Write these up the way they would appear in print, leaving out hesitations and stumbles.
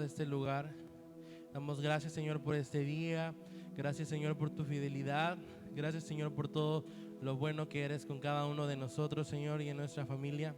hasta este lugar. Damos gracias, Señor, por este día. Gracias, Señor, por tu fidelidad. Gracias, Señor, por todo lo bueno que eres con cada uno de nosotros, Señor, y en nuestra familia.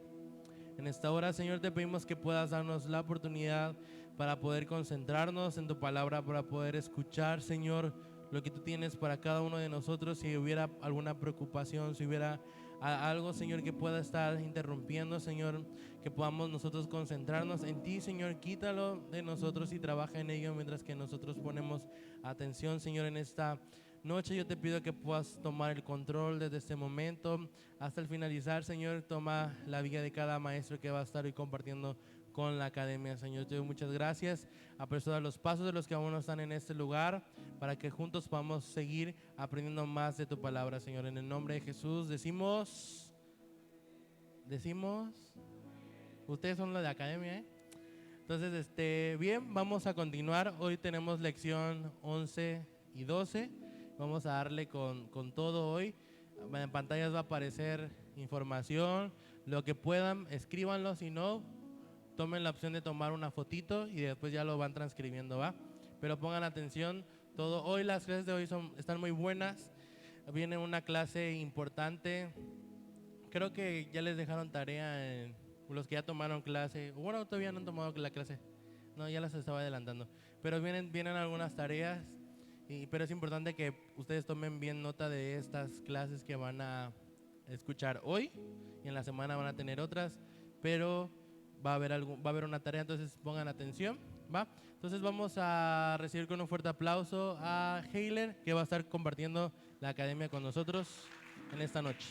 En esta hora, Señor, te pedimos que puedas darnos la oportunidad para poder concentrarnos en tu palabra, para poder escuchar, Señor, lo que tú tienes para cada uno de nosotros. Si hubiera alguna preocupación, si hubiera algo, Señor, que pueda estar interrumpiendo, Señor, que podamos nosotros concentrarnos en ti, Señor, quítalo de nosotros y trabaja en ello mientras que nosotros ponemos atención, Señor, en esta noche. Yo te pido que puedas tomar el control desde este momento hasta el finalizar, Señor. Toma la vida de cada maestro que va a estar hoy compartiendo con la academia, Señor. Te doy muchas gracias. Apresura los pasos de los que aún no están en este lugar para que juntos podamos seguir aprendiendo más de tu palabra, Señor. En el nombre de Jesús decimos, ustedes son los de academia, ¿eh? Entonces, bien, vamos a continuar. Hoy tenemos lección 11 y 12. Vamos a darle con todo hoy. En pantallas va a aparecer información. Lo que puedan, escríbanlo. Si no, tomen la opción de tomar una fotito y después ya lo van transcribiendo, ¿va? Pero pongan atención todo. Hoy las clases de hoy están muy buenas. Viene una clase importante. Creo que ya les dejaron tarea en los que ya tomaron clase. Bueno, todavía no han tomado la clase. No, ya las estaba adelantando. Pero vienen algunas tareas. Pero es importante que ustedes tomen bien nota de estas clases que van a escuchar hoy. Y en la semana van a tener otras. Pero va a haber una tarea, entonces pongan atención, ¿va? Entonces vamos a recibir con un fuerte aplauso a Heiler, que va a estar compartiendo la academia con nosotros en esta noche.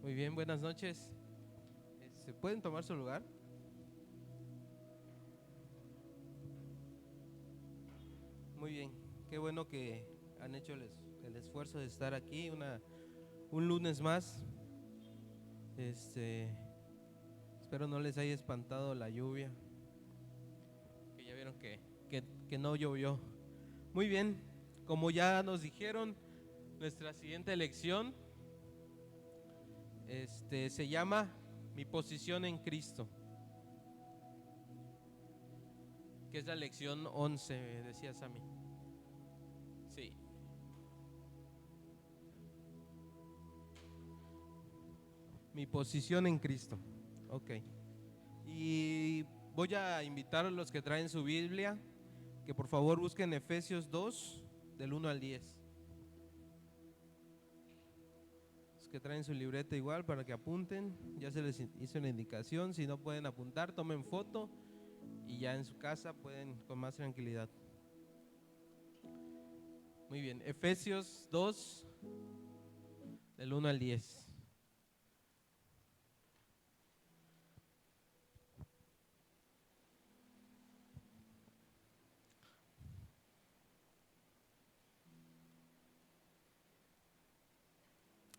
Muy bien, buenas noches. ¿Pueden tomar su lugar? Muy bien, qué bueno que han hecho el esfuerzo de estar aquí un lunes más. Espero no les haya espantado la lluvia, que ya vieron que no llovió. Muy bien, como ya nos dijeron, nuestra siguiente lección se llama Mi posición en Cristo, que es la lección 11, decía Sammy. Sí. Mi posición en Cristo. Ok. Y voy a invitar a los que traen su Biblia que por favor busquen Efesios 2, del 1 al 10. Los que traen su libreta igual para que apunten. Ya se les hizo la indicación. Si no pueden apuntar, tomen foto y ya en su casa pueden con más tranquilidad. Muy bien, Efesios 2, del 1 al 10.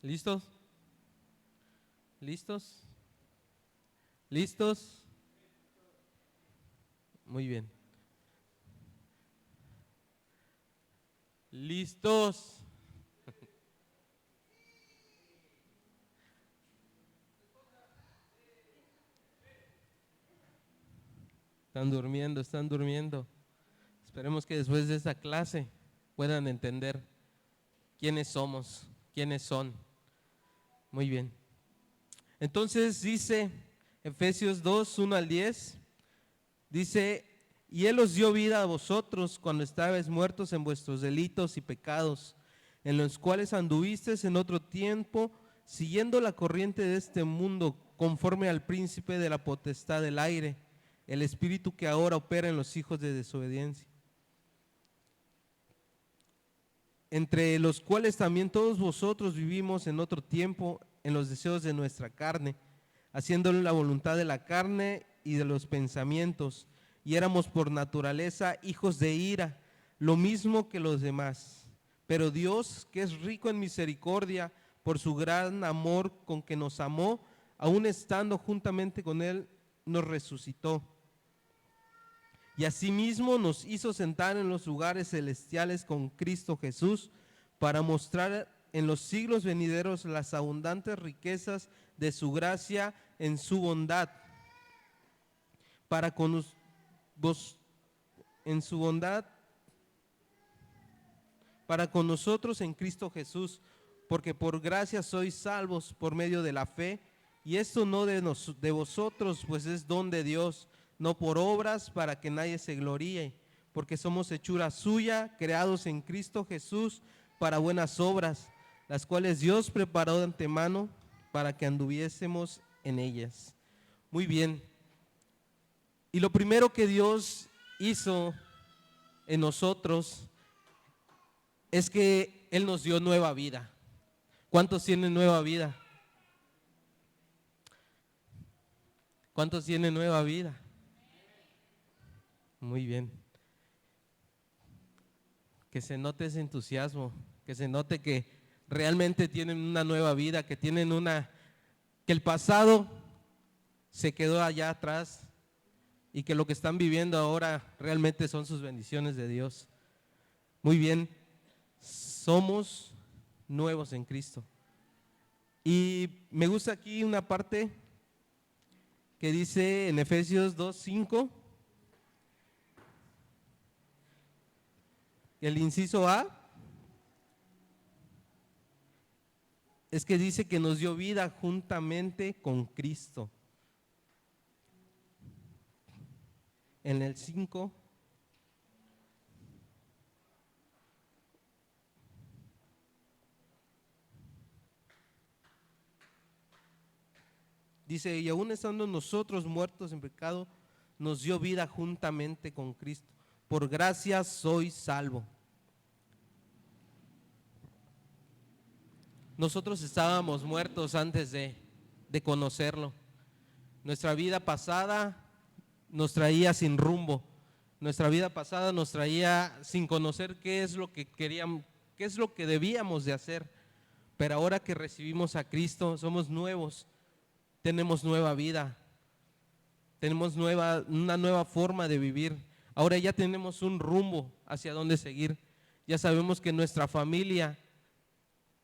¿Listos? ¿Listos? ¿Listos? Muy bien. ¿Listos? Están durmiendo, están durmiendo. Esperemos que después de esta clase puedan entender quiénes somos, quiénes son. Muy bien. Entonces dice Efesios 2, 1 al 10, dice, y Él os dio vida a vosotros cuando estabais muertos en vuestros delitos y pecados, en los cuales anduvisteis en otro tiempo, siguiendo la corriente de este mundo, conforme al príncipe de la potestad del aire, el espíritu que ahora opera en los hijos de desobediencia, entre los cuales también todos vosotros vivimos en otro tiempo en los deseos de nuestra carne, haciéndole la voluntad de la carne y de los pensamientos, y éramos por naturaleza hijos de ira, lo mismo que los demás. Pero Dios, que es rico en misericordia, por su gran amor con que nos amó, aun estando juntamente con Él, nos resucitó. Y asimismo nos hizo sentar en los lugares celestiales con Cristo Jesús, para mostrar en los siglos venideros las abundantes riquezas de su gracia en su bondad, para con vos, en su bondad, para con nosotros en Cristo Jesús, porque por gracia sois salvos por medio de la fe, y esto no de vosotros, pues es don de Dios, no por obras, para que nadie se gloríe, porque somos hechura suya, creados en Cristo Jesús para buenas obras, las cuales Dios preparó de antemano para que anduviésemos en ellas. Muy bien. Y lo primero que Dios hizo en nosotros es que Él nos dio nueva vida. ¿Cuántos tienen nueva vida? ¿Cuántos tienen nueva vida? Muy bien. Que se note ese entusiasmo, que se note que realmente tienen una nueva vida, que tienen que el pasado se quedó allá atrás y que lo que están viviendo ahora realmente son sus bendiciones de Dios. Muy bien, somos nuevos en Cristo. Y me gusta aquí una parte que dice en Efesios 2:5, el inciso A es que dice que nos dio vida juntamente con Cristo. En el 5 dice, y aún estando nosotros muertos en pecado, nos dio vida juntamente con Cristo. Por gracia soy salvo. Nosotros estábamos muertos antes de conocerlo. Nuestra vida pasada nos traía sin rumbo. Nuestra vida pasada nos traía sin conocer qué es lo que queríamos, qué es lo que debíamos de hacer. Pero ahora que recibimos a Cristo, somos nuevos, tenemos nueva vida, tenemos una nueva forma de vivir. Ahora ya tenemos un rumbo hacia dónde seguir. Ya sabemos que nuestra familia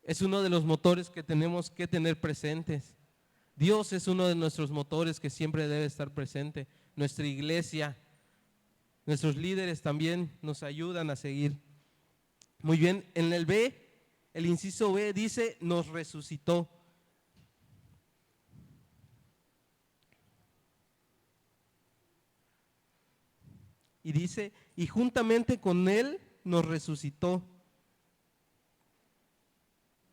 es uno de los motores que tenemos que tener presentes. Dios es uno de nuestros motores que siempre debe estar presente. Nuestra iglesia, nuestros líderes también nos ayudan a seguir. Muy bien, en el B, el inciso B dice, nos resucitó. Y dice, y juntamente con Él nos resucitó.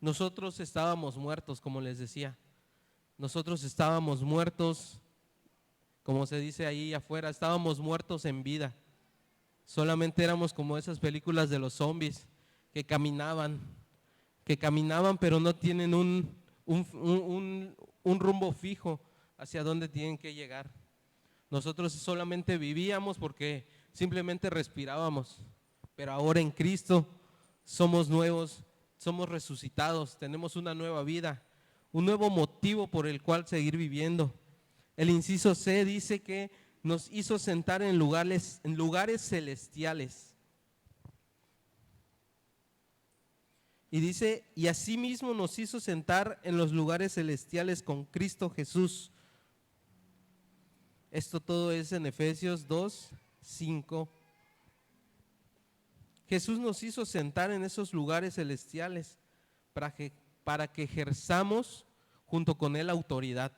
Nosotros estábamos muertos, como les decía. Nosotros estábamos muertos, como se dice ahí afuera, estábamos muertos en vida. Solamente éramos como esas películas de los zombies que caminaban pero no tienen un rumbo fijo hacia dónde tienen que llegar. Nosotros solamente vivíamos porque simplemente respirábamos, pero ahora en Cristo somos nuevos, somos resucitados, tenemos una nueva vida, un nuevo motivo por el cual seguir viviendo. El inciso C dice que nos hizo sentar en lugares celestiales. Y dice, y asimismo nos hizo sentar en los lugares celestiales con Cristo Jesús. Esto todo es en Efesios 2:5. Jesús nos hizo sentar en esos lugares celestiales para que ejerzamos junto con Él autoridad.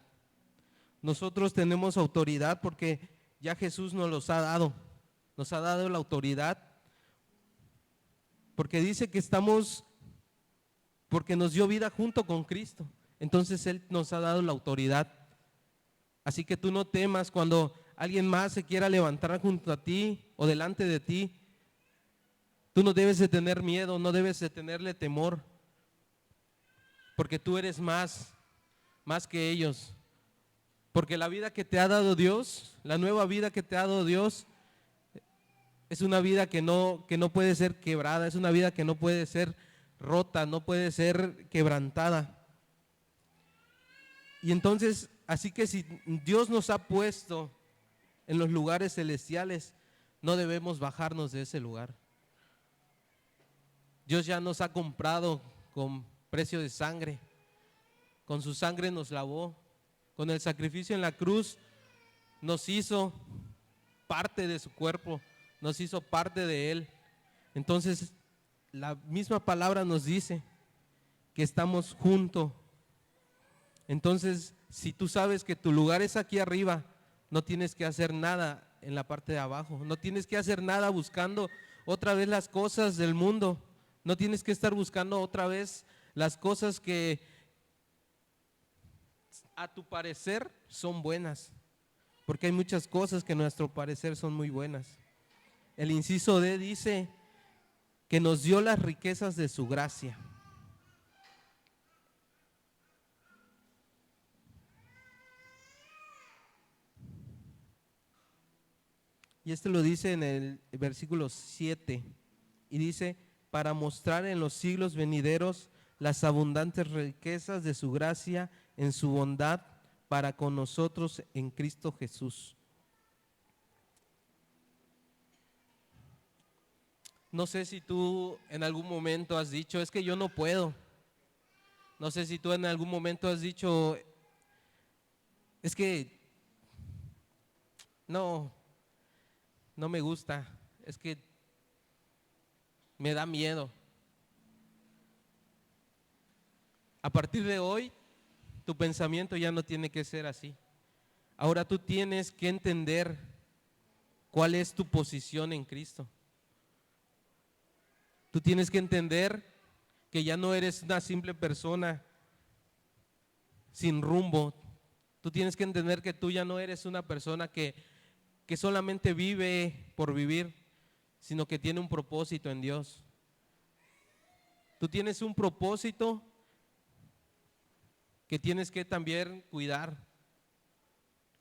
Nosotros tenemos autoridad porque ya Jesús nos los ha dado. Nos ha dado la autoridad porque dice que porque nos dio vida junto con Cristo. Entonces Él nos ha dado la autoridad. Así que tú no temas cuando alguien más se quiera levantar junto a ti o delante de ti. Tú no debes de tener miedo, no debes de tenerle temor, porque tú eres más que ellos. Porque la vida que te ha dado Dios, la nueva vida que te ha dado Dios, es una vida que no puede ser quebrada, es una vida que no puede ser rota, no puede ser quebrantada. Y entonces, así que si Dios nos ha puesto en los lugares celestiales, no debemos bajarnos de ese lugar. Dios ya nos ha comprado con precio de sangre. Con su sangre nos lavó. Con el sacrificio en la cruz nos hizo parte de su cuerpo, nos hizo parte de Él. Entonces, la misma palabra nos dice que estamos juntos. Entonces, si tú sabes que tu lugar es aquí arriba, no tienes que hacer nada en la parte de abajo. No tienes que hacer nada buscando otra vez las cosas del mundo. No tienes que estar buscando otra vez las cosas que a tu parecer son buenas. Porque hay muchas cosas que a nuestro parecer son muy buenas. El inciso D dice que nos dio las riquezas de su gracia. Y esto lo dice en el versículo 7. Y dice, para mostrar en los siglos venideros las abundantes riquezas de su gracia en su bondad para con nosotros en Cristo Jesús. No sé si tú en algún momento has dicho, es que yo no puedo. No sé si tú en algún momento has dicho, es que no me gusta, es que me da miedo. A partir de hoy, tu pensamiento ya no tiene que ser así. Ahora tú tienes que entender cuál es tu posición en Cristo. Tú tienes que entender que ya no eres una simple persona sin rumbo. Tú tienes que entender que tú ya no eres una persona que solamente vive por vivir, sino que tiene un propósito en Dios. Tú tienes un propósito que tienes que también cuidar.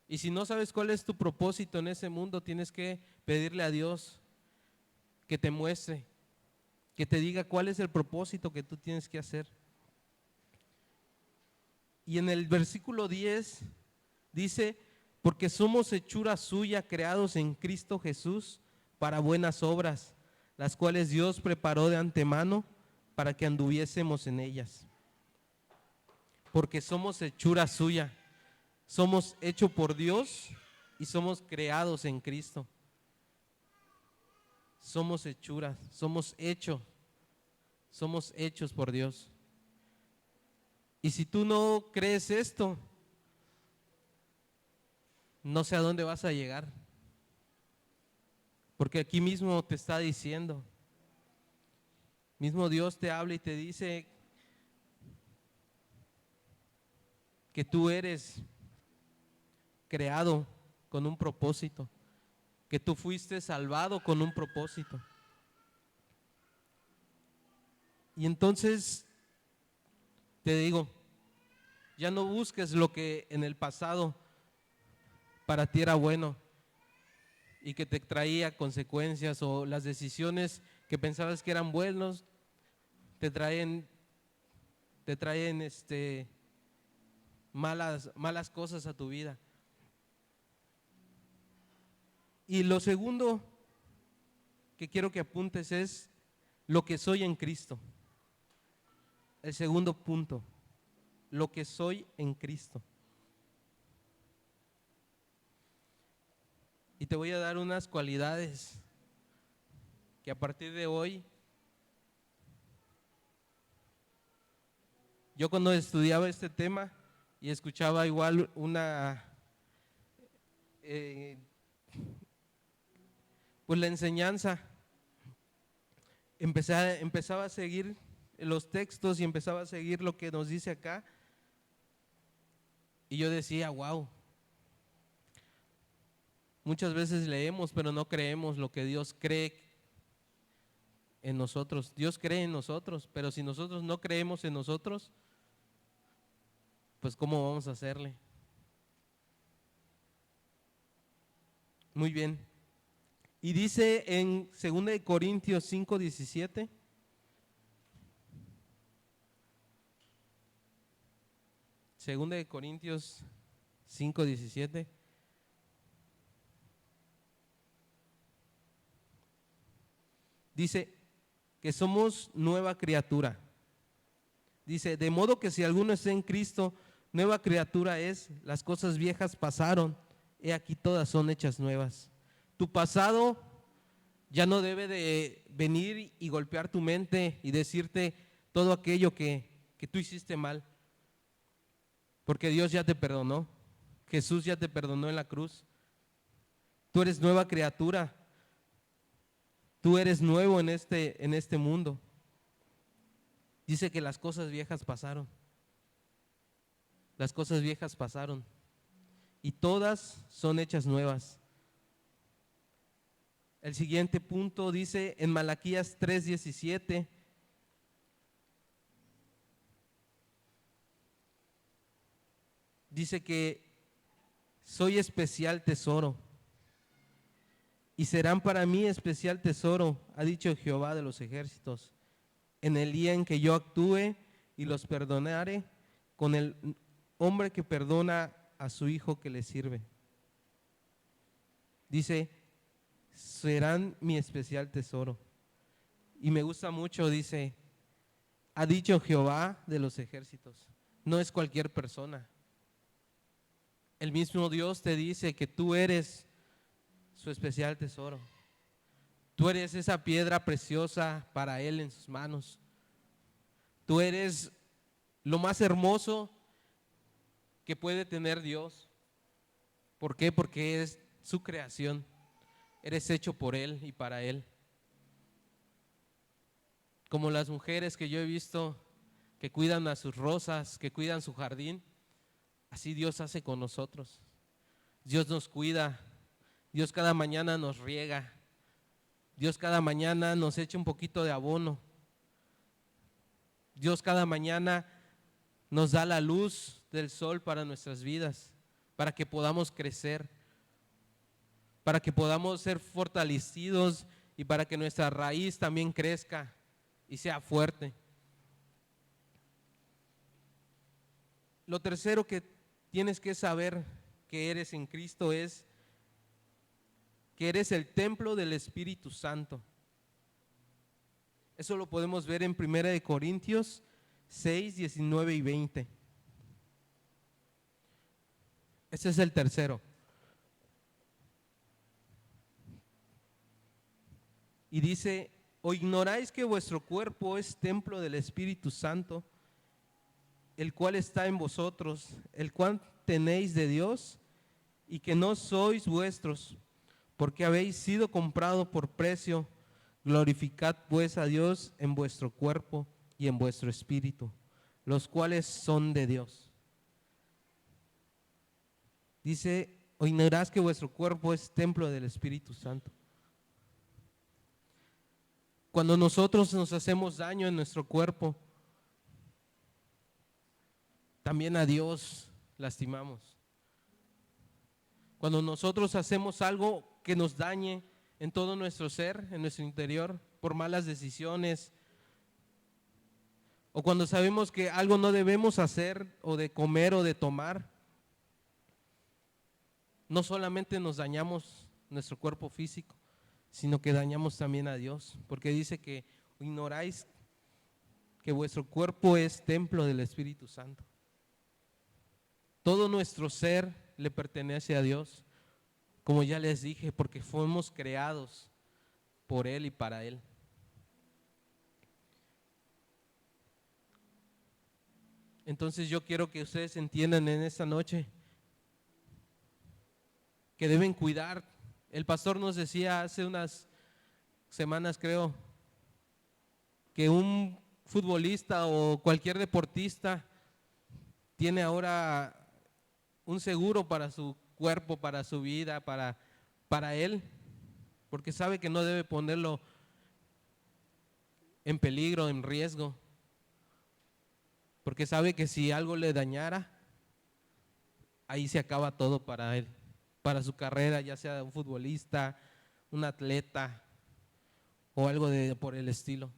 Y si no sabes cuál es tu propósito en ese mundo, tienes que pedirle a Dios que te muestre, que te diga cuál es el propósito que tú tienes que hacer. Y en el versículo 10 dice, porque somos hechura suya, creados en Cristo Jesús para buenas obras, las cuales Dios preparó de antemano para que anduviésemos en ellas. Porque somos hechura suya, somos hechos por Dios y somos creados en Cristo. Somos hechuras, somos hechos por Dios. Y si tú no crees esto, no sé a dónde vas a llegar. Porque aquí mismo te está diciendo, mismo Dios te habla y te dice que tú eres creado con un propósito, que tú fuiste salvado con un propósito. Y entonces te digo, ya no busques lo que en el pasado para ti era bueno y que te traía consecuencias, o las decisiones que pensabas que eran buenos te traen malas cosas a tu vida. Y lo segundo que quiero que apuntes es lo que soy en Cristo. El segundo punto, lo que soy en Cristo. Y te voy a dar unas cualidades que a partir de hoy, yo cuando estudiaba este tema y escuchaba igual pues la enseñanza, empezaba a seguir los textos y empezaba a seguir lo que nos dice acá, y yo decía, wow, muchas veces leemos pero no creemos lo que Dios cree en nosotros. Dios cree en nosotros, pero si nosotros no creemos en nosotros, pues ¿cómo vamos a hacerle? Muy bien. Y dice en 2 Corintios 5:17, Segunda de Corintios 5:17, dice que somos nueva criatura, Dice, de modo que si alguno está en Cristo, nueva criatura es, las cosas viejas pasaron, he aquí todas son hechas nuevas. Tu pasado ya no debe de venir y golpear tu mente y decirte todo aquello que tú hiciste mal, porque Dios ya te perdonó, Jesús ya te perdonó en la cruz. Tú eres nueva criatura, tú eres nuevo en este mundo. Dice que las cosas viejas pasaron. Las cosas viejas pasaron y todas son hechas nuevas. El siguiente punto dice en Malaquías 3:17. Dice que soy especial tesoro y serán para mí especial tesoro, ha dicho Jehová de los ejércitos, en el día en que yo actúe y los perdonare con el hombre que perdona a su hijo que le sirve. Dice, serán mi especial tesoro. Y me gusta mucho, dice, ha dicho Jehová de los ejércitos. No es cualquier persona. El mismo Dios te dice que tú eres su especial tesoro. Tú eres esa piedra preciosa para Él en sus manos. Tú eres lo más hermoso que puede tener Dios. ¿Por qué? Porque es su creación. Eres hecho por Él y para Él. Como las mujeres que yo he visto que cuidan a sus rosas, que cuidan su jardín, así Dios hace con nosotros. Dios nos cuida. Dios cada mañana nos riega. Dios cada mañana nos echa un poquito de abono. Dios cada mañana nos da la luz del sol para nuestras vidas, para que podamos crecer, para que podamos ser fortalecidos y para que nuestra raíz también crezca y sea fuerte. Lo tercero que tienes que saber que eres en Cristo es que eres el templo del Espíritu Santo. Eso lo podemos ver en 1 Corintios 6, 19 y 20. Ese es el tercero. Y dice, ¿o ignoráis que vuestro cuerpo es templo del Espíritu Santo, el cual está en vosotros, el cual tenéis de Dios, y que no sois vuestros, porque habéis sido comprado por precio? Glorificad pues a Dios en vuestro cuerpo y en vuestro espíritu, los cuales son de Dios. Dice, ¿o ignorás que vuestro cuerpo es templo del Espíritu Santo? Cuando nosotros nos hacemos daño en nuestro cuerpo, también a Dios lastimamos. Cuando nosotros hacemos algo que nos dañe en todo nuestro ser, en nuestro interior, por malas decisiones, o cuando sabemos que algo no debemos hacer, o de comer o de tomar, no solamente nos dañamos nuestro cuerpo físico, sino que dañamos también a Dios, porque dice que ignoráis que vuestro cuerpo es templo del Espíritu Santo. Todo nuestro ser le pertenece a Dios, como ya les dije, porque fuimos creados por Él y para Él. Entonces yo quiero que ustedes entiendan en esta noche que deben cuidar. El pastor nos decía hace unas semanas, creo, que un futbolista o cualquier deportista tiene ahora un seguro para su cuerpo, para su vida, para él, porque sabe que no debe ponerlo en peligro, en riesgo, porque sabe que si algo le dañara, ahí se acaba todo para él, para su carrera, ya sea un futbolista, un atleta o algo por el estilo.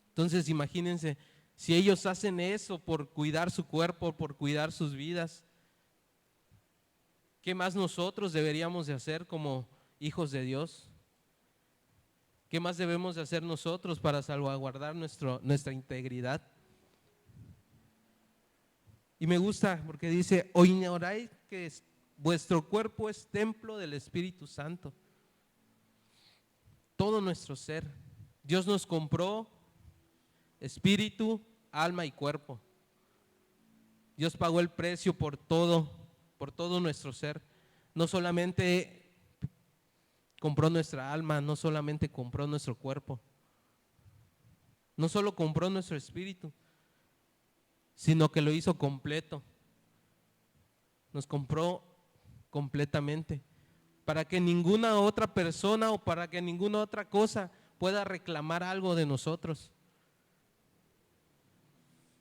Entonces imagínense, si ellos hacen eso por cuidar su cuerpo, por cuidar sus vidas, ¿qué más nosotros deberíamos de hacer como hijos de Dios? ¿Qué más debemos de hacer nosotros para salvaguardar nuestra integridad? Y me gusta porque dice, ¿o ignoráis que vuestro cuerpo es templo del Espíritu Santo? Todo nuestro ser. Dios nos compró espíritu, alma y cuerpo. Dios pagó el precio por todo nuestro ser. No solamente compró nuestra alma, no solamente compró nuestro cuerpo, no solo compró nuestro espíritu, sino que lo hizo completo. Nos compró completamente para que ninguna otra persona o para que ninguna otra cosa pueda reclamar algo de nosotros,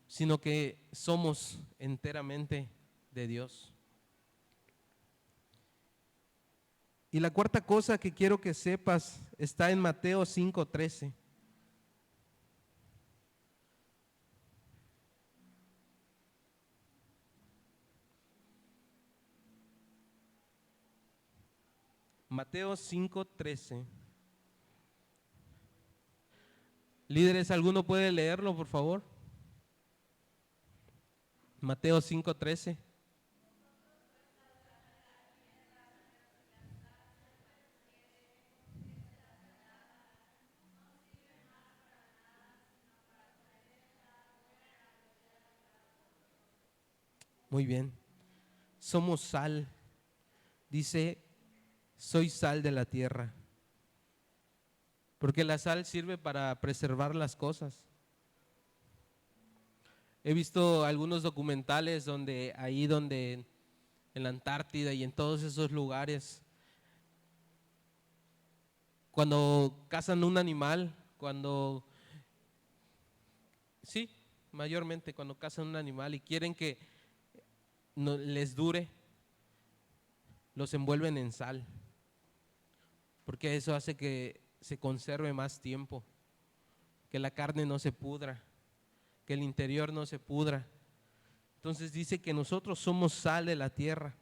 sino que somos enteramente de Dios. Y la cuarta cosa que quiero que sepas está en Mateo 5:13. Mateo 5:13. Líderes, ¿alguno puede leerlo, por favor? Mateo 5:13. Muy bien. Somos sal. Dice, soy sal de la tierra. Porque la sal sirve para preservar las cosas. He visto algunos documentales donde en la Antártida y en todos esos lugares, cuando cazan un animal, sí, mayormente cuando cazan un animal y quieren que no les dure, los envuelven en sal, porque eso hace que se conserve más tiempo, que la carne no se pudra, que el interior no se pudra. Entonces dice que nosotros somos sal de la tierra.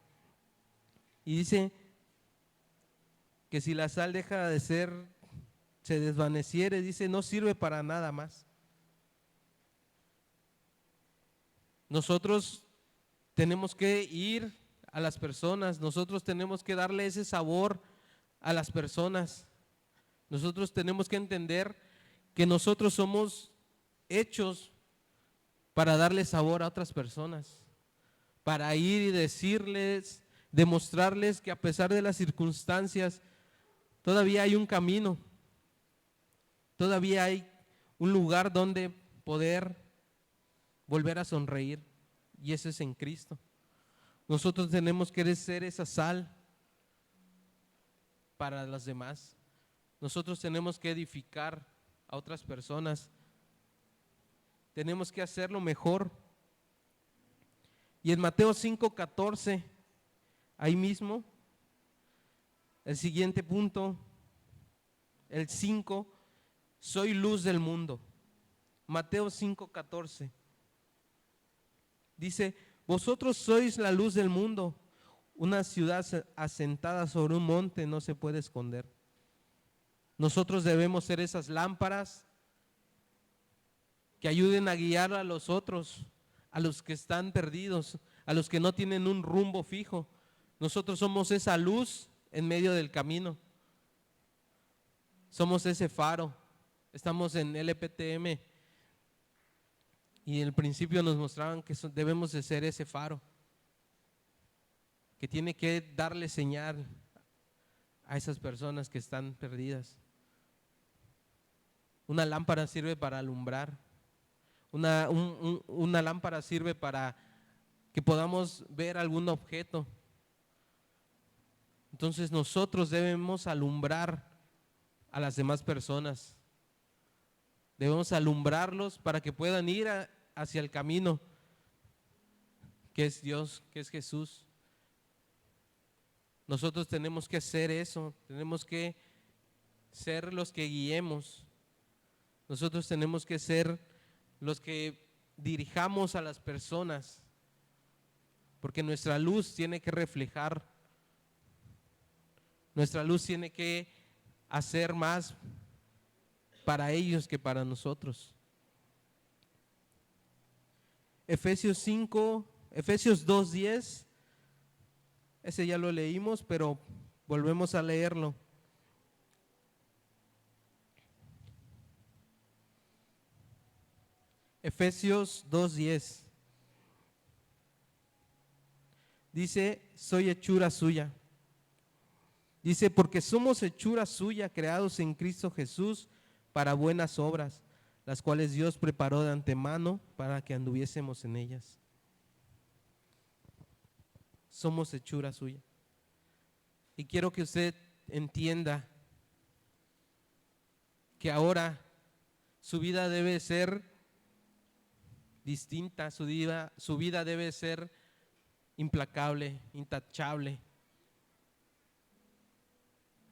Y dice que si la sal deja de ser, se desvaneciere, dice, no sirve para nada más. Nosotros tenemos que ir a las personas, nosotros tenemos que darle ese sabor a las personas. Nosotros tenemos que entender que nosotros somos hechos para darle sabor a otras personas, para ir y decirles, demostrarles que a pesar de las circunstancias, todavía hay un camino, todavía hay un lugar donde poder volver a sonreír, y eso es en Cristo. Nosotros tenemos que ser esa sal para los demás. Nosotros tenemos que edificar a otras personas. Tenemos que hacerlo mejor. Y en Mateo 5:14, ahí mismo, el siguiente punto, el 5, soy luz del mundo. Mateo 5:14. Dice, vosotros sois la luz del mundo. Una ciudad asentada sobre un monte no se puede esconder. Nosotros debemos ser esas lámparas que ayuden a guiar a los otros, a los que están perdidos, a los que no tienen un rumbo fijo. Nosotros somos esa luz en medio del camino. Somos ese faro. Estamos en LPTM y en el principio nos mostraban que debemos de ser ese faro, que tiene que darle señal a esas personas que están perdidas. Una lámpara sirve para alumbrar. Una lámpara sirve para que podamos ver algún objeto. Entonces nosotros debemos alumbrar a las demás personas. Debemos alumbrarlos para que puedan ir hacia el camino que es Dios, que es Jesús. Nosotros tenemos que hacer eso, tenemos que ser los que guiemos. Nosotros tenemos que ser los que dirijamos a las personas, porque nuestra luz tiene que reflejar, nuestra luz tiene que hacer más para ellos que para nosotros. Efesios 5, Efesios 2:10, ese ya lo leímos, pero volvemos a leerlo. Efesios 2:10 dice, soy hechura suya. Dice, porque somos hechura suya, creados en Cristo Jesús para buenas obras, las cuales Dios preparó de antemano para que anduviésemos en ellas. Somos hechura suya. Y quiero que usted entienda que ahora su vida debe ser distinta, su vida debe ser implacable, intachable,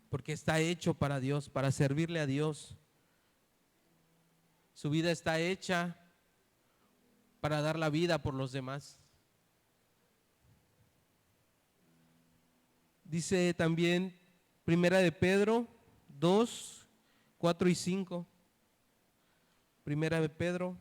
porque está hecho para Dios, para servirle a Dios. Su vida está hecha para dar la vida por los demás. Dice también Primera de Pedro 2, 4 y 5. Primera de Pedro.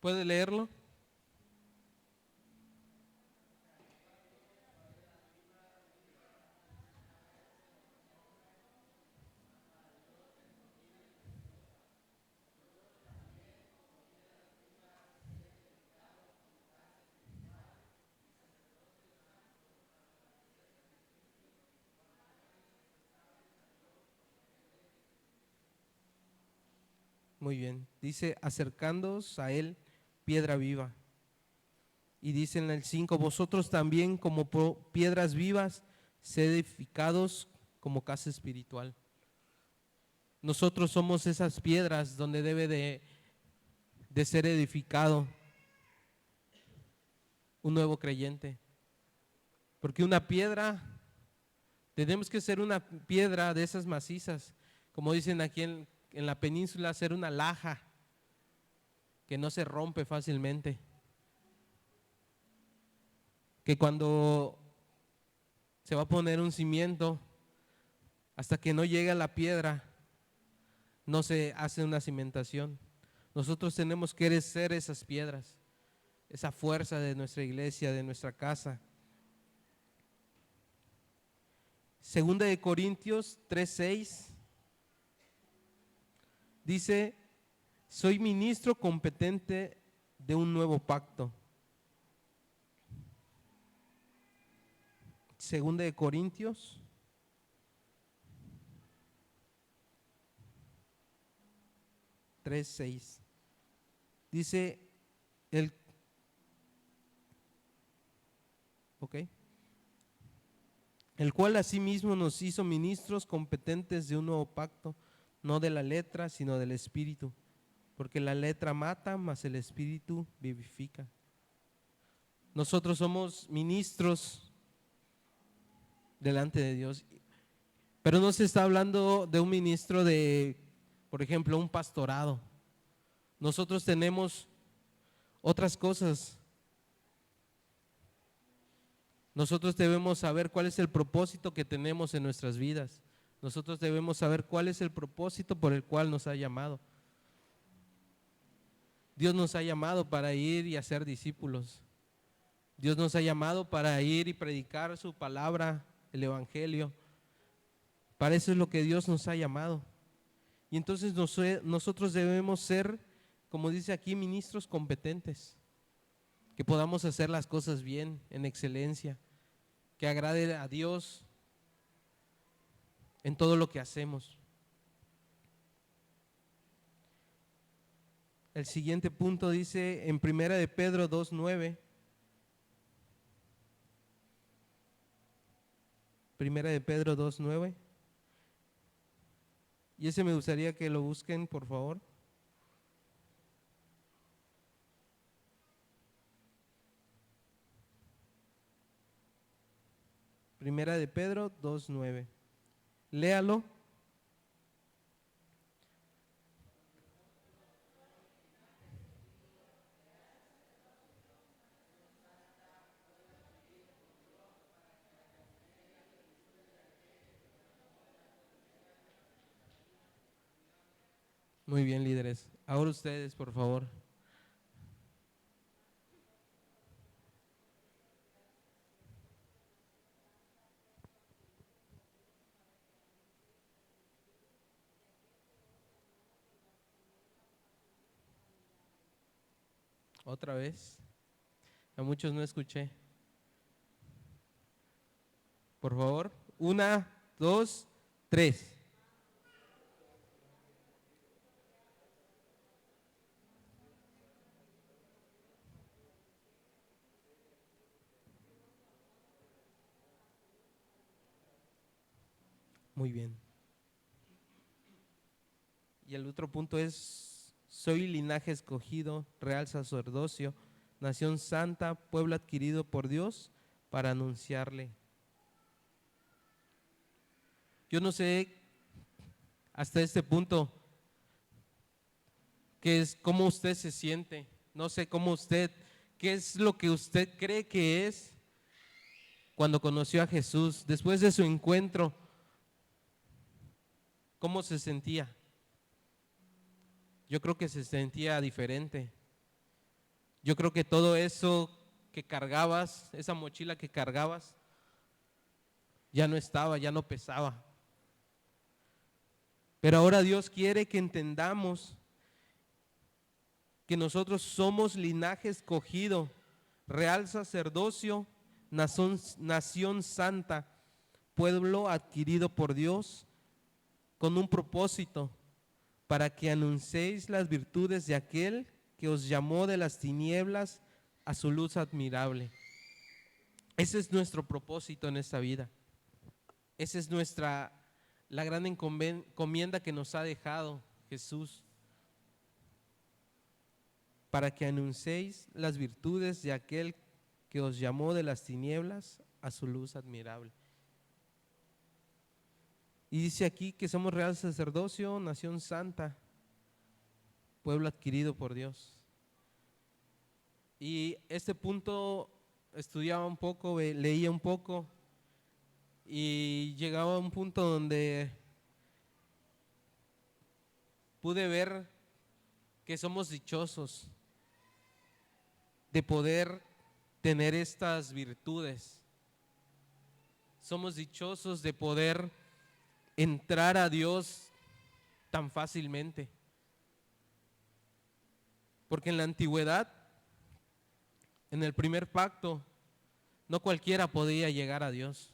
¿Puede leerlo? Muy bien. Dice, acercándoos a él, piedra viva. Y dice en el 5, vosotros también como piedras vivas, sed edificados como casa espiritual. Nosotros somos esas piedras donde debe de ser edificado un nuevo creyente. Porque una piedra, tenemos que ser una piedra de esas macizas, como dicen aquí en la península, ser una laja que no se rompe fácilmente. Que cuando se va a poner un cimiento, hasta que no llegue a la piedra, no se hace una cimentación. Nosotros tenemos que ser esas piedras, esa fuerza de nuestra iglesia, de nuestra casa. Segunda de Corintios 3:6 dice, soy ministro competente de un nuevo pacto. Segunda de Corintios 3:6 dice el cual asimismo nos hizo ministros competentes de un nuevo pacto, no de la letra, sino del espíritu, porque la letra mata, mas el espíritu vivifica. Nosotros somos ministros delante de Dios, pero no se está hablando de un ministro de, por ejemplo, un pastorado. Nosotros tenemos otras cosas. Nosotros debemos saber cuál es el propósito que tenemos en nuestras vidas. Nosotros debemos saber cuál es el propósito por el cual nos ha llamado. Dios nos ha llamado para ir y hacer discípulos. Dios nos ha llamado para ir y predicar su palabra, el evangelio. Para eso es lo que Dios nos ha llamado. Y entonces nosotros debemos ser, como dice aquí, ministros competentes. Que podamos hacer las cosas bien, en excelencia, que agrade a Dios en todo lo que hacemos. El siguiente punto dice en Primera de Pedro 2:9. Primera de Pedro 2:9. Y ese me gustaría que lo busquen, por favor. Primera de Pedro 2:9. Léalo. Muy bien, líderes. Ahora ustedes, por favor. Otra vez. A muchos no escuché. Por favor. 1, 2, 3. Muy bien. Y el otro punto es, soy linaje escogido, real sacerdocio, nación santa, pueblo adquirido por Dios para anunciarle. Yo no sé hasta este punto qué es, cómo usted se siente, no sé cómo usted, qué es lo que usted cree que es cuando conoció a Jesús, después de su encuentro, cómo se sentía. Yo creo que se sentía diferente. Yo creo que todo eso que cargabas, esa mochila que cargabas, ya no estaba, ya no pesaba. Pero ahora Dios quiere que entendamos que nosotros somos linaje escogido, real sacerdocio, nación santa, pueblo adquirido por Dios con un propósito, para que anunciéis las virtudes de aquel que os llamó de las tinieblas a su luz admirable. Ese es nuestro propósito en esta vida. Esa es la gran encomienda que nos ha dejado Jesús, para que anunciéis las virtudes de aquel que os llamó de las tinieblas a su luz admirable. Y dice aquí que somos real sacerdocio, nación santa, pueblo adquirido por Dios. Y este punto estudiaba un poco, leía un poco y llegaba a un punto donde pude ver que somos dichosos de poder tener estas virtudes. Somos dichosos de poder entrar a Dios tan fácilmente. Porque en la antigüedad, en el primer pacto, no cualquiera podía llegar a Dios.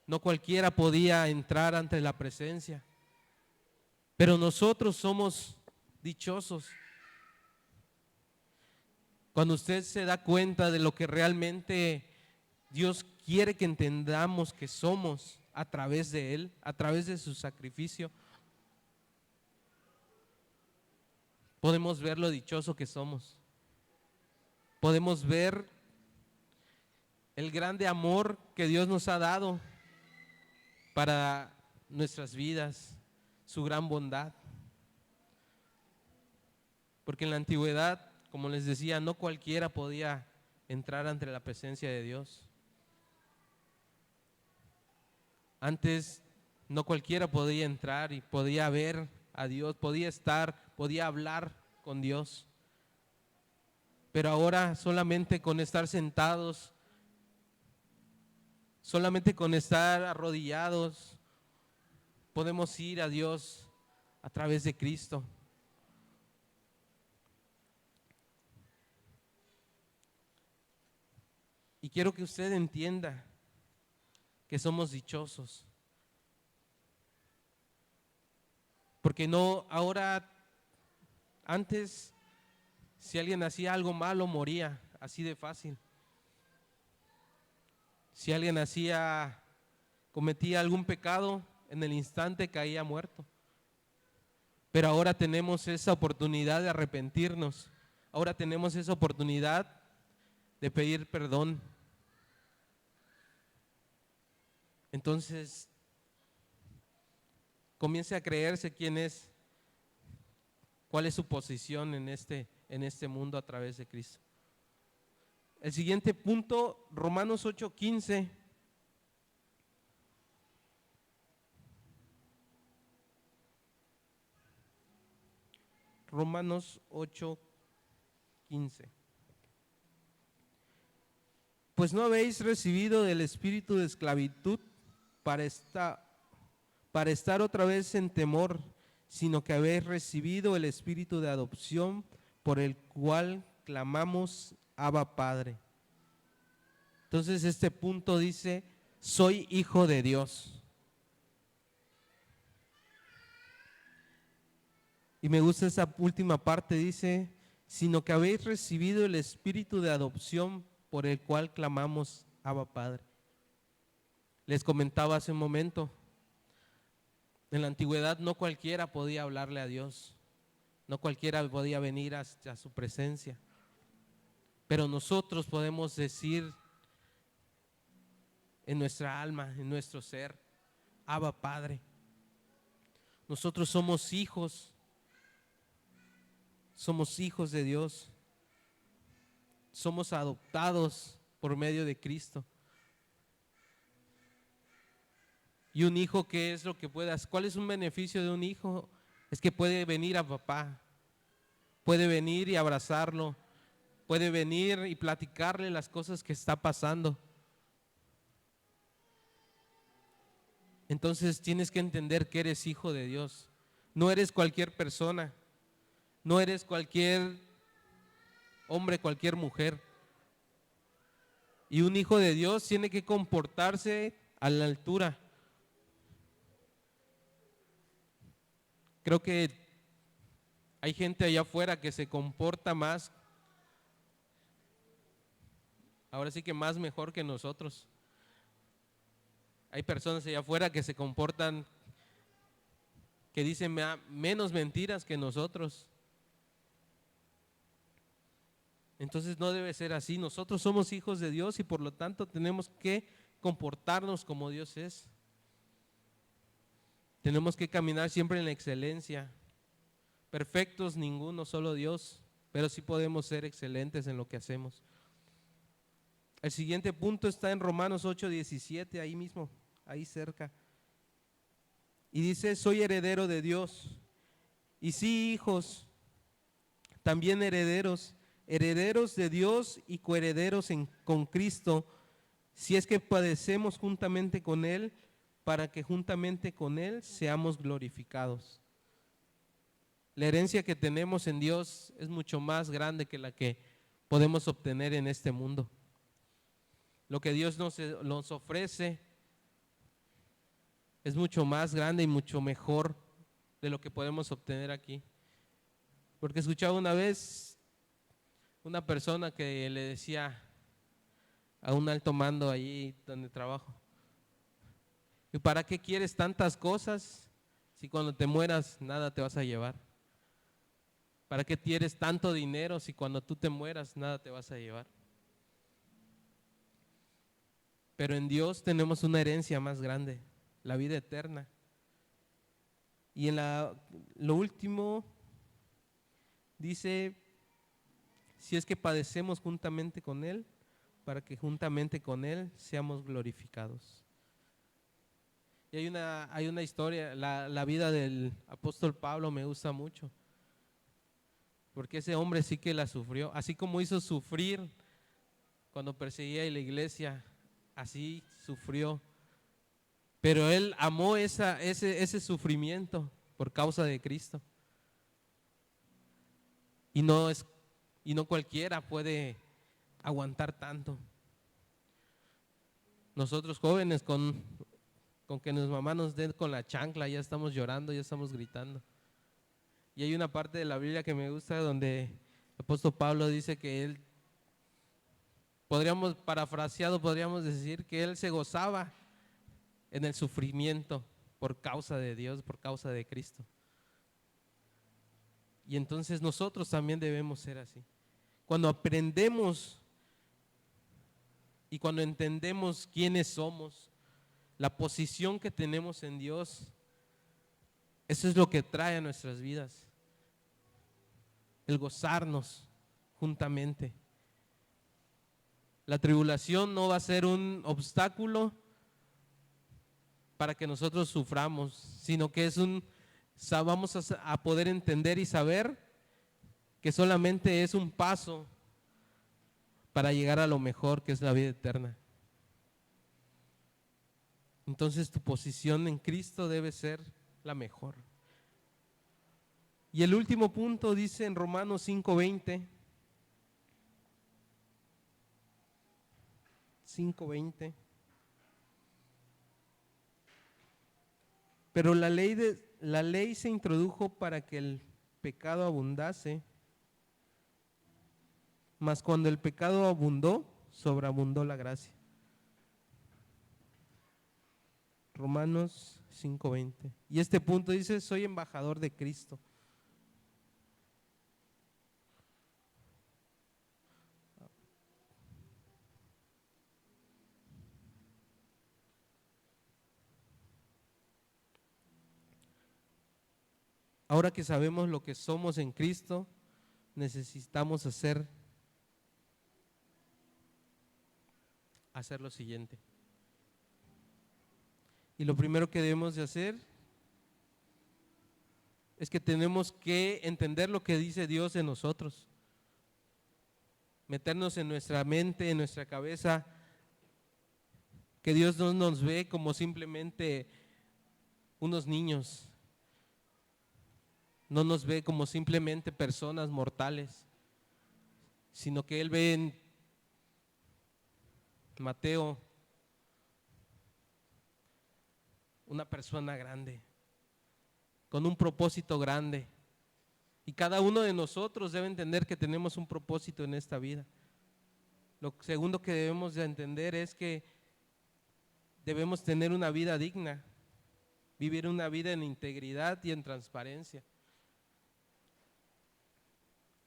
No cualquiera podía entrar ante la presencia. Pero nosotros somos dichosos. Cuando usted se da cuenta de lo que realmente Dios quiere que entendamos que somos a través de Él, a través de su sacrificio, podemos ver lo dichoso que somos. Podemos ver el grande amor que Dios nos ha dado para nuestras vidas, su gran bondad. Porque en la antigüedad, como les decía, no cualquiera podía entrar ante la presencia de Dios. Antes no cualquiera podía entrar y podía ver a Dios, podía estar, podía hablar con Dios. Pero ahora solamente con estar sentados, solamente con estar arrodillados, podemos ir a Dios a través de Cristo. Y quiero que usted entienda que somos dichosos. Porque no, ahora, antes, si alguien hacía algo malo, moría, así de fácil. Si alguien cometía algún pecado, en el instante caía muerto. Pero ahora tenemos esa oportunidad de arrepentirnos. Ahora tenemos esa oportunidad de pedir perdón. Entonces, comience a creerse quién es, cuál es su posición en este mundo a través de Cristo. El siguiente punto, Romanos 8:15. Romanos 8:15. Pues no habéis recibido el espíritu de esclavitud para estar otra vez en temor, sino que habéis recibido el espíritu de adopción, por el cual clamamos Abba Padre. Entonces este punto dice, soy hijo de Dios. Y me gusta esa última parte, dice, sino que habéis recibido el espíritu de adopción, por el cual clamamos Abba Padre. Les comentaba hace un momento, en la antigüedad no cualquiera podía hablarle a Dios, no cualquiera podía venir a su presencia, pero nosotros podemos decir en nuestra alma, en nuestro ser, Abba Padre. Nosotros somos hijos de Dios, somos adoptados por medio de Cristo. Y un hijo, ¿qué es lo que puede hacer? ¿Cuál es un beneficio de un hijo? Es que puede venir a papá, puede venir y abrazarlo, puede venir y platicarle las cosas que está pasando. Entonces tienes que entender que eres hijo de Dios. No eres cualquier persona, no eres cualquier hombre, cualquier mujer. Y un hijo de Dios tiene que comportarse a la altura. Creo que hay gente allá afuera que se comporta más, ahora sí que más mejor que nosotros. Hay personas allá afuera que se comportan, que dicen menos mentiras que nosotros. Entonces no debe ser así. Nosotros somos hijos de Dios y por lo tanto tenemos que comportarnos como Dios es. Tenemos que caminar siempre en la excelencia. Perfectos ninguno, solo Dios, pero sí podemos ser excelentes en lo que hacemos. El siguiente punto está en Romanos 8:17, ahí mismo, ahí cerca. Y dice, soy heredero de Dios. Y sí, hijos, también herederos de Dios y coherederos con Cristo, si es que padecemos juntamente con Él, para que juntamente con Él seamos glorificados. La herencia que tenemos en Dios es mucho más grande que la que podemos obtener en este mundo. Lo que Dios nos ofrece es mucho más grande y mucho mejor de lo que podemos obtener aquí. Porque escuchaba una vez una persona que le decía a un alto mando allí donde trabajo, ¿y para qué quieres tantas cosas si cuando te mueras nada te vas a llevar? ¿Para qué quieres tanto dinero si cuando tú te mueras nada te vas a llevar? Pero en Dios tenemos una herencia más grande, la vida eterna. Y en lo último dice, si es que padecemos juntamente con Él, para que juntamente con Él seamos glorificados. Y hay una historia, la vida del apóstol Pablo me gusta mucho, porque ese hombre sí que la sufrió, así como hizo sufrir cuando perseguía a la iglesia, así sufrió, pero él amó ese sufrimiento por causa de Cristo. Y no cualquiera puede aguantar tanto. Nosotros jóvenes con que nuestra mamá nos den con la chancla ya estamos llorando, ya estamos gritando. Y hay una parte de la Biblia que me gusta donde el apóstol Pablo dice que él, parafraseado podríamos decir que él se gozaba en el sufrimiento por causa de Dios, por causa de Cristo. Y entonces nosotros también debemos ser así. Cuando aprendemos y cuando entendemos quiénes somos, la posición que tenemos en Dios, eso es lo que trae a nuestras vidas, el gozarnos juntamente. La tribulación no va a ser un obstáculo para que nosotros suframos, sino que vamos a poder entender y saber que solamente es un paso para llegar a lo mejor, que es la vida eterna. Entonces tu posición en Cristo debe ser la mejor. Y el último punto dice en Romanos 5:20. 5:20. Pero la ley se introdujo para que el pecado abundase, mas cuando el pecado abundó, sobreabundó la gracia. Romanos 5:20. Y este punto dice: soy embajador de Cristo. Ahora que sabemos lo que somos en Cristo, necesitamos hacer lo siguiente. Y lo primero que debemos de hacer es que tenemos que entender lo que dice Dios de nosotros. Meternos en nuestra mente, en nuestra cabeza, que Dios no nos ve como simplemente unos niños. No nos ve como simplemente personas mortales, sino que Él ve en Mateo una persona grande, con un propósito grande. Y cada uno de nosotros debe entender que tenemos un propósito en esta vida. Lo segundo que debemos de entender es que debemos tener una vida digna, vivir una vida en integridad y en transparencia.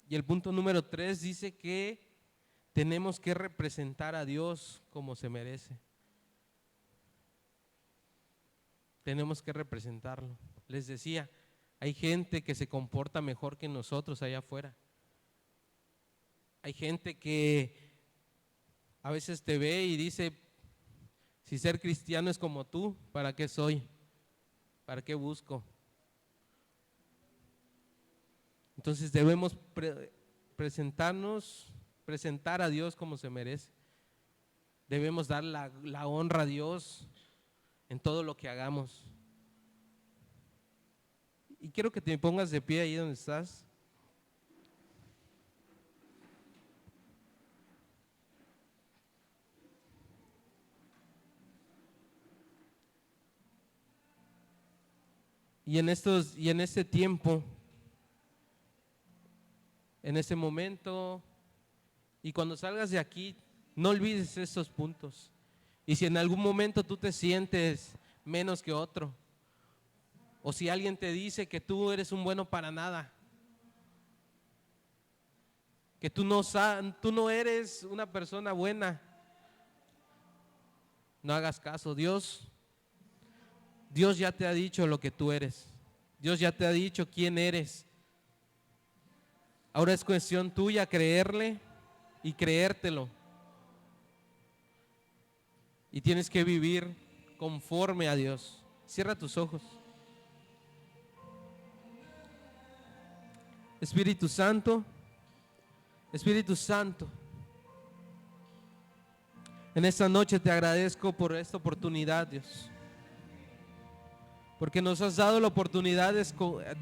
Y el punto número 3 dice que tenemos que representar a Dios como se merece. Tenemos que representarlo. Les decía, hay gente que se comporta mejor que nosotros allá afuera. Hay gente que a veces te ve y dice: si ser cristiano es como tú, ¿para qué soy? ¿Para qué busco? Entonces debemos presentar a Dios como se merece. Debemos dar la honra a Dios en todo lo que hagamos. Y quiero que te pongas de pie ahí donde estás. Y en este tiempo, en ese momento, y cuando salgas de aquí, no olvides estos puntos. Y si en algún momento tú te sientes menos que otro, o si alguien te dice que tú eres un bueno para nada, que tú no eres una persona buena, no hagas caso. Dios ya te ha dicho lo que tú eres. Dios ya te ha dicho quién eres. Ahora es cuestión tuya creerle y creértelo. Y tienes que vivir conforme a Dios. Cierra tus ojos. Espíritu Santo, en esta noche te agradezco por esta oportunidad, Dios, porque nos has dado la oportunidad de escuchar